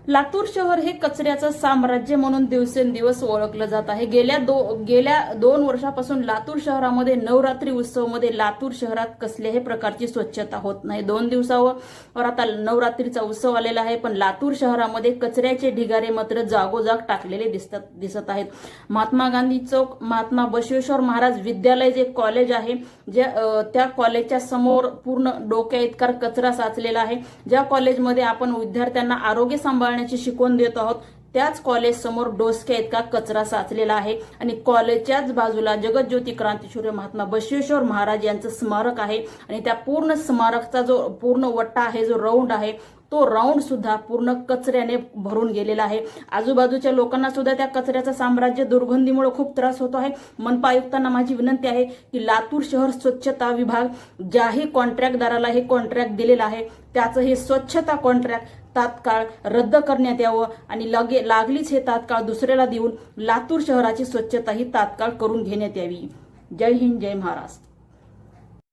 लातूर शहर हे कचऱ्याचं साम्राज्य म्हणून दिवसेंदिवस ओळखलं जात आहे। गेल्या 2 वर्षापासून लातूर शहरामध्ये नवरात्री उत्सवमध्ये लातूर शहरात कसल्याही प्रकारची स्वच्छता होत नाही। 2 दिवसावर आता नवरात्रीचा उत्सव आलेला आहे, पण लातूर शहरामध्ये कचऱ्याचे ढिगारे मात्र जागोजाग टाकलेले दिसत आहेत। महात्मा गांधी चौक, महात्मा बसवेश्वर महाराज विद्यालय जे कॉलेज आहे, त्या कॉलेजच्या समोर पूर्ण डोक्या इतका कचरा साचलेला आहे। ज्या कॉलेजमध्ये आपण विद्यार्थ्यांना आरोग्य सांभाळण्याची शिकवण देत आहोत, त्याच कॉलेज समोर डोसक्या इतका कचरा साचलेला आहे आणि कॉलेजच्याच बाजूला जगतज्योती क्रांतीसूर्य महात्मा बसवेश्वर महाराज यांचं स्मारक आहे आणि त्या पूर्ण स्मारकाचा जो पूर्ण वट्टा आहे, जो राऊंड आहे, तो राऊंड सुद्धा पूर्ण कचऱ्याने भरून गेलेला आहे। आजूबाजूच्या लोकांना सुद्धा त्या कचऱ्याचं साम्राज्य दुर्गंधीमुळे खूप त्रास होतो आहे। मनपा आयुक्तांना माझी विनंती आहे की लातूर शहर स्वच्छता विभाग ज्याही कॉन्ट्रॅक्टदाराला हे कॉन्ट्रॅक्ट दिलेलं आहे, त्याचं हे स्वच्छता कॉन्ट्रॅक्ट तात्काळ रद्द करण्यात यावं आणि लागलीच हे तात्काळ दुसऱ्याला देऊन लातूर शहराची स्वच्छता ही तात्काळ करून घेण्यात यावी। जय हिंद, जय महाराष्ट्र।